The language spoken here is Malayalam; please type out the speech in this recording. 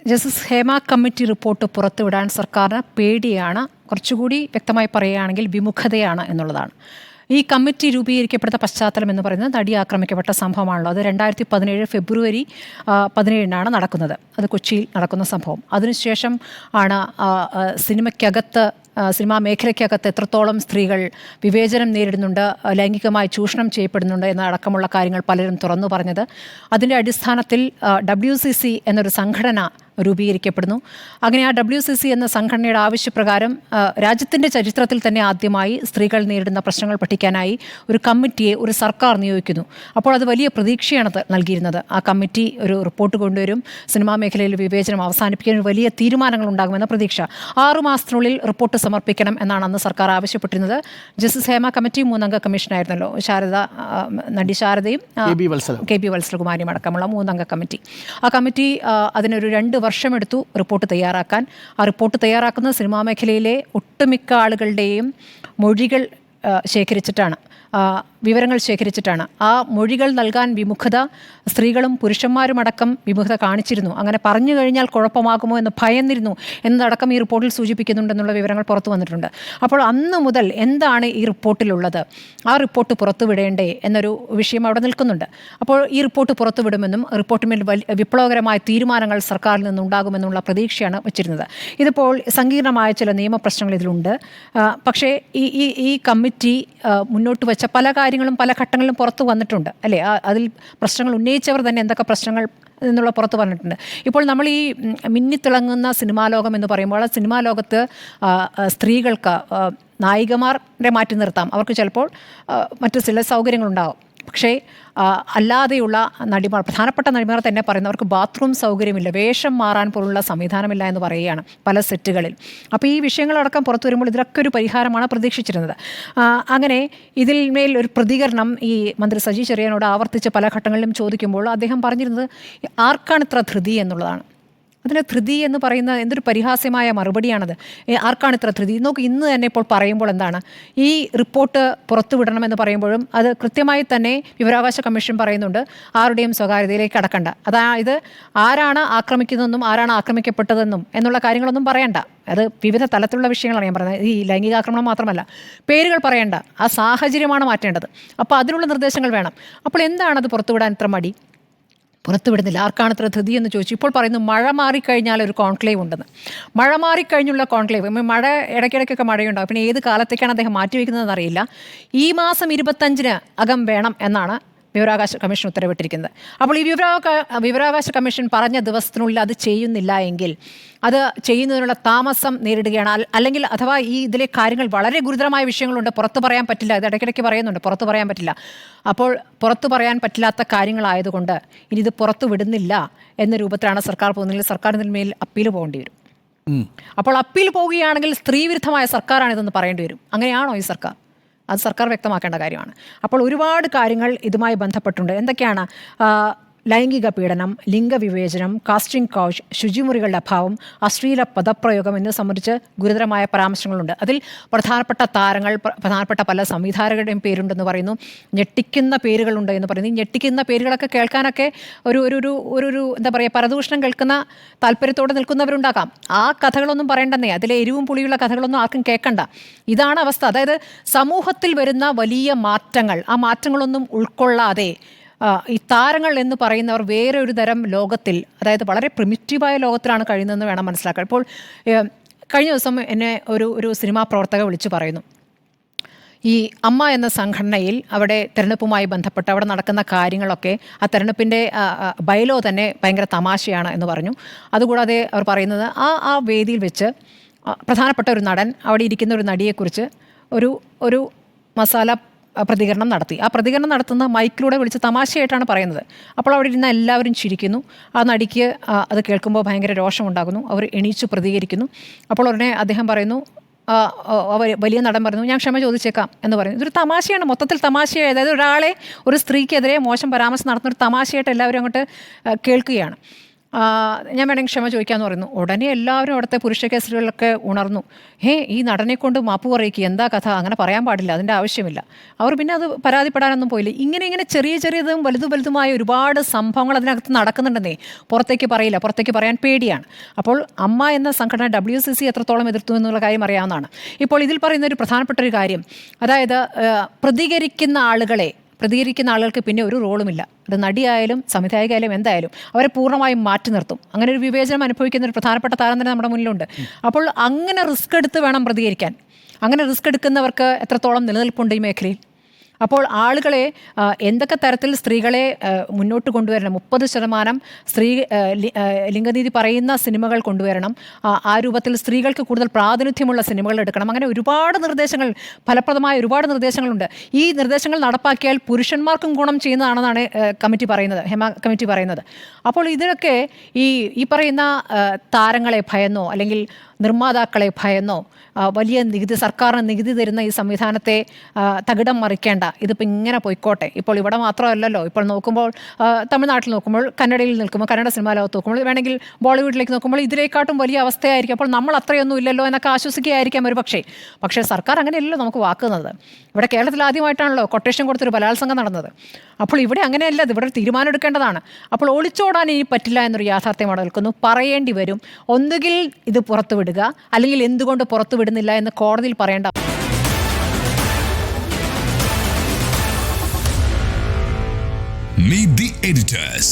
ജസ്റ്റിസ് ഹേമ കമ്മിറ്റി റിപ്പോർട്ട് പുറത്തുവിടാൻ സർക്കാരിന് പേടിയാണ്, കുറച്ചുകൂടി വ്യക്തമായി പറയുകയാണെങ്കിൽ വിമുഖതയാണ് എന്നുള്ളതാണ്. ഈ കമ്മിറ്റി രൂപീകരിക്കപ്പെടുന്ന പശ്ചാത്തലം എന്ന് പറയുന്നത് നടി ആക്രമിക്കപ്പെട്ട സംഭവമാണല്ലോ. അത് 2017 ഫെബ്രുവരി 17 നടക്കുന്നത്. അത് കൊച്ചിയിൽ നടക്കുന്ന സംഭവം. അതിനുശേഷം ആണ് സിനിമാ മേഖലയ്ക്കകത്ത് എത്രത്തോളം സ്ത്രീകൾ വിവേചനം നേരിടുന്നുണ്ട്, ലൈംഗികമായി ചൂഷണം ചെയ്യപ്പെടുന്നുണ്ട് എന്നടക്കമുള്ള കാര്യങ്ങൾ പലരും തുറന്നു പറഞ്ഞത്. അതിൻ്റെ അടിസ്ഥാനത്തിൽ WCC എന്നൊരു സംഘടന രൂപീകരിക്കപ്പെടുന്നു. അങ്ങനെ ആ WCC എന്ന സംഘടനയുടെ ആവശ്യപ്രകാരം രാജ്യത്തിൻ്റെ ചരിത്രത്തിൽ തന്നെ ആദ്യമായി സ്ത്രീകൾ നേരിടുന്ന പ്രശ്നങ്ങൾ പഠിക്കാനായി ഒരു കമ്മിറ്റിയെ ഒരു സർക്കാർ നിയോഗിക്കുന്നു. അപ്പോൾ അത് വലിയ പ്രതീക്ഷയാണ് നൽകിയിരുന്നത്. ആ കമ്മിറ്റി ഒരു റിപ്പോർട്ട് കൊണ്ടുവരും, സിനിമാ മേഖലയിൽ വിവേചനം അവസാനിപ്പിക്കാൻ വലിയ തീരുമാനങ്ങൾ ഉണ്ടാകുമെന്ന പ്രതീക്ഷ. 6 മാസത്തിനുള്ളിൽ റിപ്പോർട്ട് സമർപ്പിക്കണം എന്നാണ് അന്ന് സർക്കാർ ആവശ്യപ്പെട്ടിരുന്നത്. ജസ്റ്റിസ് ഹേമ കമ്മിറ്റി 3 അംഗ കമ്മീഷനായിരുന്നല്ലോ. നടി ശാരദയും KB വത്സലകുമാരിയും അടക്കമുള്ള 3 അംഗ കമ്മിറ്റി. ആ കമ്മിറ്റി അതിനൊരു 2 വർഷമെടുത്തു റിപ്പോർട്ട് തയ്യാറാക്കാൻ. ആ റിപ്പോർട്ട് തയ്യാറാക്കുന്ന സിനിമാ മേഖലയിലെ ഒട്ടുമിക്ക ആളുകളുടെയും മൊഴികൾ ശേഖരിച്ചിട്ടാണ്, വിവരങ്ങൾ ശേഖരിച്ചിട്ടാണ്. ആ മൊഴികൾ നൽകാൻ വിമുഖത സ്ത്രീകളും പുരുഷന്മാരും അടക്കം വിമുഖത കാണിച്ചിരുന്നു. അങ്ങനെ പറഞ്ഞു കഴിഞ്ഞാൽ കുഴപ്പമാകുമോ എന്ന് ഭയന്നിരുന്നു എന്നതടക്കം ഈ റിപ്പോർട്ടിൽ സൂചിപ്പിക്കുന്നുണ്ടെന്നുള്ള വിവരങ്ങൾ പുറത്തു വന്നിട്ടുണ്ട്. അപ്പോൾ അന്ന് മുതൽ എന്താണ് ഈ റിപ്പോർട്ടിലുള്ളത്, ആ റിപ്പോർട്ട് പുറത്തുവിടേണ്ടേ എന്നൊരു വിഷയം അവിടെ നിൽക്കുന്നുണ്ട്. അപ്പോൾ ഈ റിപ്പോർട്ട് പുറത്തുവിടുമെന്നും റിപ്പോർട്ടിന്മേൽ വിപ്ലവകരമായ തീരുമാനങ്ങൾ സർക്കാരിൽ നിന്നുണ്ടാകുമെന്നുള്ള പ്രതീക്ഷയാണ് വച്ചിരുന്നത്. ഇതിപ്പോൾ സങ്കീർണമായ ചില നിയമപ്രശ്നങ്ങൾ ഇതിലുണ്ട്. പക്ഷേ ഈ കമ്മിറ്റി മുന്നോട്ട് വെച്ച പല കാര്യങ്ങളും പല ഘട്ടങ്ങളിലും പുറത്തു വന്നിട്ടുണ്ട് അല്ലേ. അതിൽ പ്രശ്നങ്ങൾ ഉന്നയിച്ചവർ തന്നെ എന്തൊക്കെ പ്രശ്നങ്ങൾ എന്നുള്ള പുറത്ത് പറഞ്ഞിട്ടുണ്ട്. ഇപ്പോൾ നമ്മൾ ഈ മിന്നിത്തിളങ്ങുന്ന സിനിമാ ലോകം എന്ന് പറയുമ്പോൾ സിനിമാ ലോകത്ത് സ്ത്രീകൾക്ക് നായികമാരെ മാറ്റി നിർത്താം, അവർക്ക് ചിലപ്പോൾ മറ്റു ചില സൗകര്യങ്ങളുണ്ടാകും. പക്ഷേ അല്ലാതെയുള്ള നടിമാർ, പ്രധാനപ്പെട്ട നടിമാർ തന്നെ പറയുന്നവർക്ക് ബാത്റൂം സൗകര്യമില്ല, വേഷം മാറാൻ പോലുള്ള സംവിധാനമില്ല എന്ന് പറയുകയാണ് പല സെറ്റുകളിൽ. അപ്പോൾ ഈ വിഷയങ്ങളടക്കം പുറത്തു വരുമ്പോൾ ഇതിലൊക്കെ ഒരു പരിഹാരമാണ് പ്രതീക്ഷിച്ചിരുന്നത്. അങ്ങനെ ഇതിന്മേൽ ഒരു പ്രതികരണം ഈ മന്ത്രി സജി ചെറിയാനോട് ആവർത്തിച്ച് പല ഘട്ടങ്ങളിലും ചോദിക്കുമ്പോൾ അദ്ദേഹം പറഞ്ഞിരുന്നത് ആർക്കാണ് ഇത്ര ധൃതി എന്നുള്ളതാണ്. അതിന് ധൃതി എന്ന് പറയുന്ന എന്തൊരു പരിഹാസ്യമായ മറുപടിയാണത്. ആർക്കാണ് ഇത്ര ധൃതി? നോക്ക്, ഇന്ന് തന്നെ ഇപ്പോൾ പറയുമ്പോൾ എന്താണ് ഈ റിപ്പോർട്ട് പുറത്തുവിടണമെന്ന് പറയുമ്പോഴും അത് കൃത്യമായി തന്നെ വിവരാവകാശ കമ്മീഷൻ പറയുന്നുണ്ട്, ആരുടെയും സ്വകാര്യതയിലേക്ക് കടക്കണ്ട. അതായത് ആരാണ് ആക്രമിക്കുന്നതെന്നും ആരാണ് ആക്രമിക്കപ്പെട്ടതെന്നും എന്നുള്ള കാര്യങ്ങളൊന്നും പറയണ്ട. അത് വിവിധ തലത്തിലുള്ള വിഷയങ്ങളാണ് ഞാൻ പറയുന്നത്. ഈ ലൈംഗികാക്രമണം മാത്രമല്ല, പേരുകൾ പറയണ്ട, ആ സാഹചര്യമാണ് മാറ്റേണ്ടത്. അപ്പോൾ അതിനുള്ള നിർദ്ദേശങ്ങൾ വേണം. അപ്പോൾ എന്താണത് പുറത്തുവിടാൻ ഇത്ര മടി? പുറത്തുവിടുന്നില്ല. ആർക്കാണ് ഇത്ര ധൃതി എന്ന് ചോദിച്ചു. ഇപ്പോൾ പറയുന്നു മഴ മാറിക്കഴിഞ്ഞാൽ ഒരു കോൺക്ലേവ് ഉണ്ടെന്ന്. മഴ മാറിക്കഴിഞ്ഞുള്ള കോൺക്ലേവ്, മഴ ഇടയ്ക്കിടയ്ക്കൊക്കെ മഴയുണ്ടാകും. പിന്നെ ഏത് കാലത്തേക്കാണ് അദ്ദേഹം മാറ്റിവെക്കുന്നതെന്ന് അറിയില്ല. ഈ മാസം 25 അകം വേണം എന്നാണ് വിവരാവകാശ കമ്മീഷൻ ഉത്തരവിട്ടിരിക്കുന്നത്. അപ്പോൾ ഈ വിവരാവകാശ കമ്മീഷൻ പറഞ്ഞ ദിവസത്തിനുള്ളിൽ അത് ചെയ്യുന്നില്ല എങ്കിൽ അത് ചെയ്യുന്നതിനുള്ള താമസം നേരിടുകയാണ്. അല്ലെങ്കിൽ അഥവാ ഇതിലെ കാര്യങ്ങൾ വളരെ ഗുരുതരമായ വിഷയങ്ങളുണ്ട്, പുറത്തു പറയാൻ പറ്റില്ല. ഇത് ഇടയ്ക്കിടയ്ക്ക് പറയുന്നുണ്ട്, പുറത്തു പറയാൻ പറ്റില്ല. അപ്പോൾ പുറത്തു പറയാൻ പറ്റില്ലാത്ത കാര്യങ്ങളായതുകൊണ്ട് ഇനി ഇത് പുറത്തു വിടുന്നില്ല എന്ന രൂപത്തിലാണ് സർക്കാർ പോകുന്നതെങ്കിൽ സർക്കാരിന് മേൽ അപ്പീൽ പോകേണ്ടി വരും. അപ്പോൾ അപ്പീൽ പോവുകയാണെങ്കിൽ സ്ത്രീവിരുദ്ധമായ സർക്കാരാണിതെന്ന് പറയേണ്ടി വരും. അങ്ങനെയാണോ ഈ സർക്കാർ? അത് സർക്കാർ വ്യക്തമാക്കേണ്ട കാര്യമാണ്. അപ്പോൾ ഒരുപാട് കാര്യങ്ങൾ ഇതുമായി ബന്ധപ്പെട്ടുണ്ട്. എന്തൊക്കെയാണ്? ലൈംഗിക പീഡനം, ലിംഗവിവേചനം, കാസ്റ്റിംഗ് കൗച്ച്, ശുചിമുറികളുടെ അഭാവം, അശ്ലീല പദപ്രയോഗം എന്നിവ സംബന്ധിച്ച് ഗുരുതരമായ പരാമർശങ്ങളുണ്ട്. അതിൽ പ്രധാനപ്പെട്ട താരങ്ങൾ, പ്രധാനപ്പെട്ട പല സംവിധായകരുടെയും പേരുണ്ടെന്ന് പറയുന്നു. ഞെട്ടിക്കുന്ന പേരുകളുണ്ട് എന്ന് പറയുന്നു. ഈ ഞെട്ടിക്കുന്ന പേരുകളൊക്കെ കേൾക്കാനൊക്കെ ഒരു എന്താ പറയുക, പരദൂഷണം കേൾക്കുന്ന താല്പര്യത്തോടെ നിൽക്കുന്നവരുണ്ടാകാം. ആ കഥകളൊന്നും പറയണ്ടെന്നേ, അതിലെ എരിവും പുളിയുള്ള കഥകളൊന്നും ആർക്കും കേൾക്കണ്ട. ഇതാണ് അവസ്ഥ. അതായത് സമൂഹത്തിൽ വരുന്ന വലിയ മാറ്റങ്ങൾ, ആ മാറ്റങ്ങളൊന്നും ഉൾക്കൊള്ളാതെ ഈ താരങ്ങൾ എന്ന് പറയുന്നവർ വേറെ ഒരു തരം ലോകത്തിൽ, അതായത് വളരെ പ്രിമിറ്റീവായ ലോകത്തിലാണ് കഴിയുന്നതെന്ന് വേണം മനസ്സിലാക്കാൻ. ഇപ്പോൾ കഴിഞ്ഞ ദിവസം എന്നെ ഒരു സിനിമാ പ്രവർത്തക വിളിച്ചു പറയുന്നു, ഈ അമ്മ എന്ന സംഘടനയിൽ അവിടെ തിരഞ്ഞെടുപ്പുമായി ബന്ധപ്പെട്ട് അവിടെ നടക്കുന്ന കാര്യങ്ങളൊക്കെ, ആ തിരഞ്ഞെടുപ്പിൻ്റെ ബയലോ തന്നെ ഭയങ്കര തമാശയാണ് എന്ന് പറഞ്ഞു. അതുകൂടാതെ അവർ പറയുന്നത് ആ വേദിയിൽ വെച്ച് പ്രധാനപ്പെട്ട ഒരു നടൻ അവിടെ ഇരിക്കുന്ന ഒരു നടിയെക്കുറിച്ച് ഒരു മസാല പ്രതികരണം നടത്തി. ആ പ്രതികരണം നടത്തുന്ന മൈക്കിലൂടെ വിളിച്ച് തമാശയായിട്ടാണ് പറയുന്നത്. അപ്പോൾ അവിടെ ഇരുന്ന എല്ലാവരും ചിരിക്കുന്നു. ആ നടിക്ക് അത് കേൾക്കുമ്പോൾ ഭയങ്കര രോഷമുണ്ടാകുന്നു. അവർ എണീച്ചു പ്രതികരിക്കുന്നു. അപ്പോൾ ഉടനെ അദ്ദേഹം പറയുന്നു, വലിയ നടൻ പറയുന്നു, ഞാൻ ക്ഷമ ചോദിച്ചേക്കാം എന്ന് പറയുന്നു. ഇതൊരു തമാശയാണ്, മൊത്തത്തിൽ തമാശയായി. അതായത് ഒരു സ്ത്രീക്കെതിരെ മോശം പരാമർശം നടത്തുന്ന ഒരു തമാശയായിട്ട് എല്ലാവരും അങ്ങോട്ട് കേൾക്കുകയാണ്. ഞാൻ വേണമെങ്കിൽ ക്ഷമ ചോദിക്കാമെന്ന് പറയുന്നു. ഉടനെ എല്ലാവരും അവിടുത്തെ പുരുഷ കേസുകളിലൊക്കെ ഉണർന്നു. ഈ നടനെ കൊണ്ട് മാപ്പ് പറയിക്കുക, എന്താ കഥ, അങ്ങനെ പറയാൻ പാടില്ല, അതിൻ്റെ ആവശ്യമില്ല. അവർ പിന്നെ അത് പരാതിപ്പെടാനൊന്നും പോയില്ല. ഇങ്ങനെ ചെറിയതും വലുതുമായ ഒരുപാട് സംഭവങ്ങൾ അതിനകത്ത് നടക്കുന്നുണ്ടെന്നേ, പുറത്തേക്ക് പറയില്ല, പുറത്തേക്ക് പറയാൻ പേടിയാണ്. അപ്പോൾ അമ്മ എന്ന സംഘടന WCC എത്രത്തോളം എതിർത്തു എന്നുള്ള കാര്യം അറിയാവുന്നതാണ്. ഇപ്പോൾ ഇതിൽ പറയുന്ന ഒരു പ്രധാനപ്പെട്ട ഒരു കാര്യം, അതായത് പ്രതികരിക്കുന്ന ആളുകൾക്ക് പിന്നെ ഒരു റോളുമില്ല. അത് നടിയായാലും സംവിധായകയായാലും എന്തായാലും അവരെ പൂർണ്ണമായും മാറ്റി നിർത്തും. അങ്ങനെ ഒരു വിവേചനം അനുഭവിക്കുന്ന ഒരു പ്രധാനപ്പെട്ട താരം തന്നെ നമ്മുടെ മുന്നിലുണ്ട്. അപ്പോൾ അങ്ങനെ റിസ്ക് എടുത്ത് വേണം പ്രതികരിക്കാൻ. അങ്ങനെ റിസ്ക് എടുക്കുന്നവർക്ക് എത്രത്തോളം നിലനിൽപ്പുണ്ട് ഈ മേഖലയിൽ? അപ്പോൾ ആളുകളെ എന്തൊക്കെ തരത്തിൽ സ്ത്രീകളെ മുന്നോട്ട് കൊണ്ടുവരണം, 30% സ്ത്രീ ലിംഗനീതി പറയുന്ന സിനിമകൾ കൊണ്ടുവരണം, ആ രൂപത്തിൽ സ്ത്രീകൾക്ക് കൂടുതൽ പ്രാതിനിധ്യമുള്ള സിനിമകൾ എടുക്കണം, അങ്ങനെ ഒരുപാട് നിർദ്ദേശങ്ങൾ, ഫലപ്രദമായ ഒരുപാട് നിർദ്ദേശങ്ങളുണ്ട്. ഈ നിർദ്ദേശങ്ങൾ നടപ്പാക്കിയാൽ പുരുഷന്മാർക്കും ഗുണം ചെയ്യുന്നതാണെന്നാണ് കമ്മിറ്റി പറയുന്നത്, ഹേമ കമ്മിറ്റി പറയുന്നത്. അപ്പോൾ ഇതിനൊക്കെ ഈ പറയുന്ന താരങ്ങളെ ഭയന്നോ അല്ലെങ്കിൽ നിർമ്മാതാക്കളെ ഭയന്നോ വലിയ സർക്കാരിന് നികുതി തരുന്ന ഈ സംവിധാനത്തെ തകിടം മറിക്കേണ്ട, ഇതിപ്പോൾ ഇങ്ങനെ പോയിക്കോട്ടെ. ഇപ്പോൾ ഇവിടെ മാത്രമല്ലല്ലോ, ഇപ്പോൾ നോക്കുമ്പോൾ തമിഴ്നാട്ടിൽ നോക്കുമ്പോൾ, കന്നഡയിൽ നിൽക്കുമ്പോൾ, കന്നഡ സിനിമാ ലോകത്ത് നോക്കുമ്പോൾ, വേണമെങ്കിൽ ബോളിവുഡിലേക്ക് നോക്കുമ്പോൾ ഇതിലേക്കാട്ടും വലിയ അവസ്ഥയായിരിക്കും. അപ്പോൾ നമ്മൾ അത്രയൊന്നും ഇല്ലല്ലോ എന്നൊക്കെ ആശ്വസിക്കുകയായിരിക്കാം ഒരു പക്ഷേ സർക്കാർ അങ്ങനെയല്ലല്ലോ നമുക്ക് വാക്കുന്നത്. ഇവിടെ കേരളത്തിൽ ആദ്യമായിട്ടാണല്ലോ കൊട്ടേഷൻ കൊടുത്തൊരു ബലാത്സംഗം നടന്നത്. അപ്പോൾ ഇവിടെ അങ്ങനെയല്ല, ഇവിടെ ഒരു തീരുമാനം എടുക്കേണ്ടതാണ്. അപ്പോൾ ഒളിച്ചോടാൻ ഇനി പറ്റില്ല എന്നൊരു യാഥാർത്ഥ്യം അവിടെ നിൽക്കുന്നു. പറയേണ്ടി വരും. ഒന്നുകിൽ ഇത് പുറത്തു വിടുക, അല്ലെങ്കിൽ എന്തുകൊണ്ട് പുറത്തു വിടുന്നില്ല എന്ന് കോടതിയിൽ പറയേണ്ട. Meet the editors.